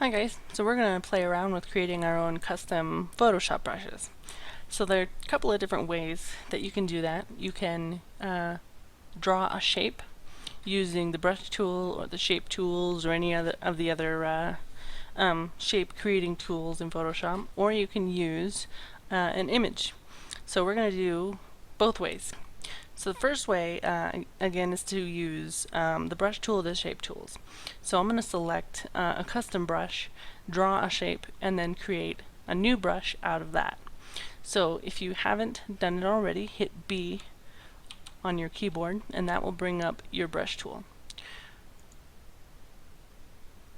Hi guys, so we're going to play around with creating our own custom Photoshop brushes. So there are a couple of different ways that you can do that. You can draw a shape using the brush tool or the shape tools or any other of the other shape creating tools in Photoshop, or you can use an image. So we're going to do both ways. So the first way, again, is to use the brush tool or the shape tools. So I'm going to select a custom brush, draw a shape, and then create a new brush out of that. So if you haven't done it already, hit B on your keyboard, and that will bring up your brush tool.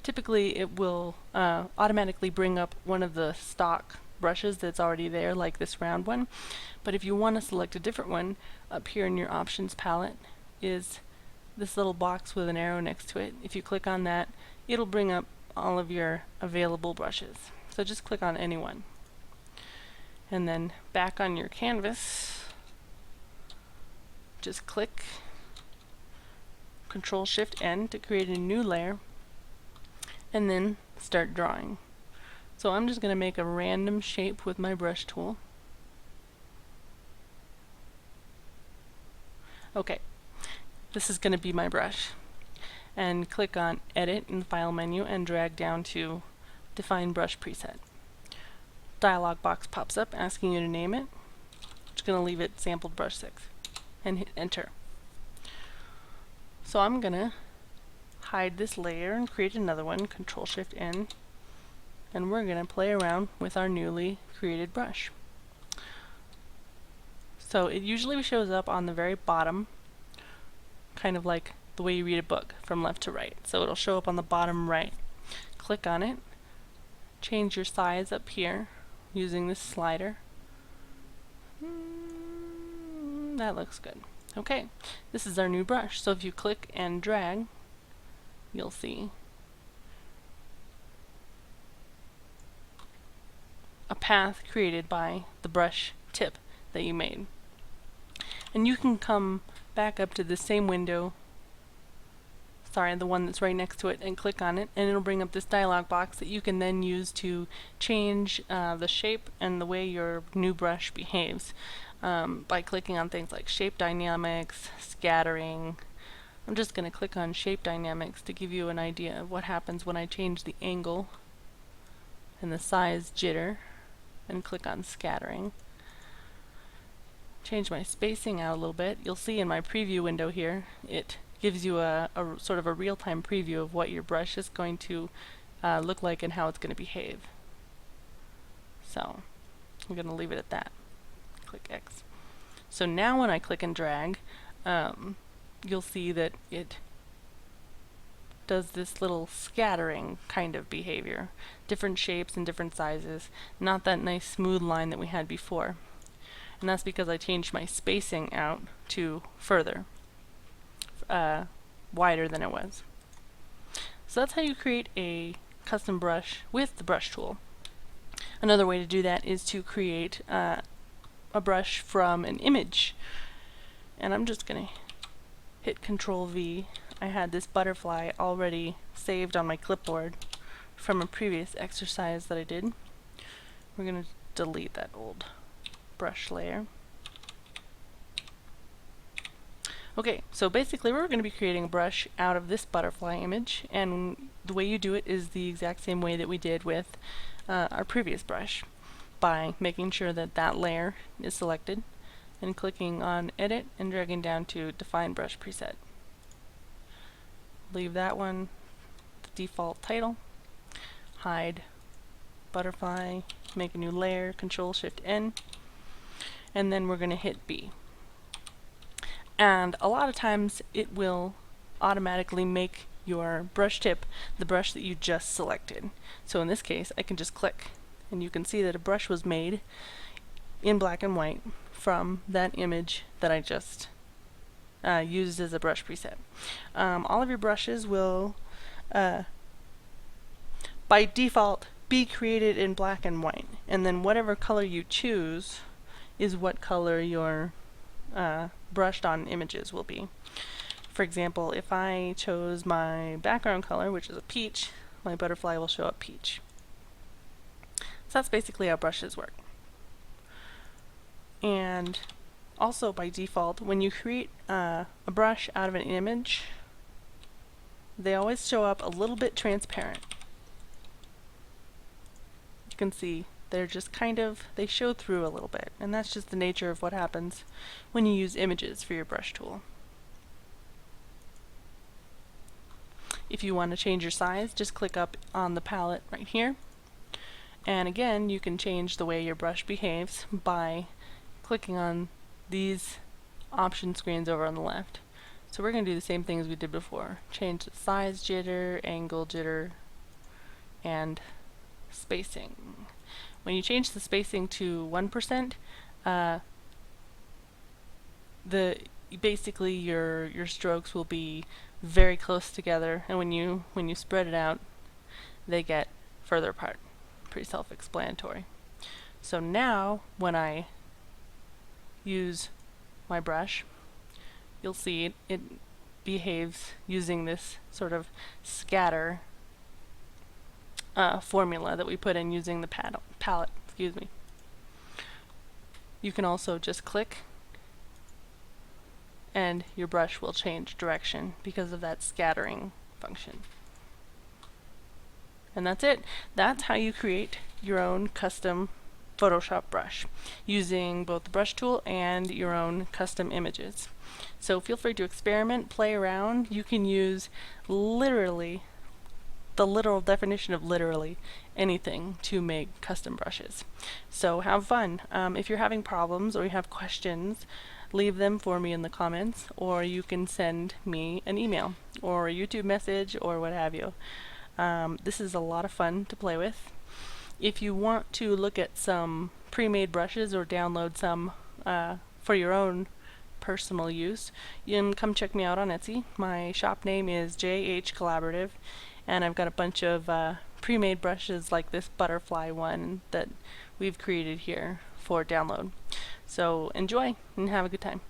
Typically, it will automatically bring up one of the stock brushes that's already there, like this round one. But if you want to select a different one, up here in your options palette is this little box with an arrow next to it. If you click on that, it'll bring up all of your available brushes. So just click on any one. And then back on your canvas, just click Control-Shift-N to create a new layer, and then start drawing. So I'm just going to make a random shape with my brush tool. Okay, this is going to be my brush. And click on Edit in the File menu and drag down to Define Brush Preset. Dialog box pops up asking you to name it. I'm just going to leave it Sampled Brush 6 and hit Enter. So I'm going to hide this layer and create another one, Control-Shift-N, and we're going to play around with our newly created brush. So it usually shows up on the very bottom, kind of like the way you read a book from left to right. So it'll show up on the bottom right. Click on it, change your size up here using this slider. That looks good. Okay, this is our new brush. So if you click and drag, you'll see a path created by the brush tip that you made. And you can come back up to the same window, the one that's right next to it, and click on it, and it'll bring up this dialog box that you can then use to change the shape and the way your new brush behaves by clicking on things like shape dynamics, scattering. I'm just going to click on shape dynamics to give you an idea of what happens when I change the angle and the size jitter, and click on scattering. Change my spacing out a little bit. You'll see in my preview window here, it gives you a sort of a real-time preview of what your brush is going to look like and how it's going to behave. So I'm going to leave it at that. Click X. So now when I click and drag, you'll see that it does this little scattering kind of behavior. Different shapes and different sizes. Not that nice smooth line that we had before. And that's because I changed my spacing out to further, wider than it was. So that's how you create a custom brush with the brush tool. Another way to do that is to create a brush from an image. And I'm just going to hit Control V. I had this butterfly already saved on my clipboard from a previous exercise that I did. We're going to delete that old brush layer. Okay, so basically we're going to be creating a brush out of this butterfly image, and the way you do it is the exact same way that we did with our previous brush, by making sure that that layer is selected and clicking on Edit and dragging down to Define Brush Preset. Leave that one the default title, hide butterfly, make a new layer, Control-Shift-N, and then we're going to hit B. And a lot of times it will automatically make your brush tip the brush that you just selected. So in this case, I can just click, and you can see that a brush was made in black and white from that image that I just used as a brush preset. All of your brushes will, by default, be created in black and white, and then whatever color you choose is what color your brushed on images will be. For example, if I chose my background color, which is a peach, my butterfly will show up peach. So that's basically how brushes work. And also by default, when you create a brush out of an image, they always show up a little bit transparent. You can see they're just they show through a little bit, and that's just the nature of what happens when you use images for your brush tool. If you want to change your size, just click up on the palette right here. And again, you can change the way your brush behaves by clicking on these option screens over on the left. So we're going to do the same thing as we did before. Change the size jitter, angle jitter, and spacing. When you change the spacing to 1%, basically your strokes will be very close together, and when you spread it out, they get further apart. Pretty self-explanatory. So now when I use my brush, you'll see it behaves using this sort of scatter formula that we put in using the palette. Excuse me. You can also just click and your brush will change direction because of that scattering function. And that's it. That's how you create your own custom Photoshop brush using both the brush tool and your own custom images. So feel free to experiment, play around. You can use literally, the literal definition of literally, anything to make custom brushes. So have fun. If you're having problems or you have questions, leave them for me in the comments, or you can send me an email or a YouTube message or what have you. This is a lot of fun to play with. If you want to look at some pre-made brushes or download some for your own personal use, you can come check me out on Etsy. My shop name is JH Collaborative, and I've got a bunch of pre-made brushes like this butterfly one that we've created here for download. So enjoy and have a good time.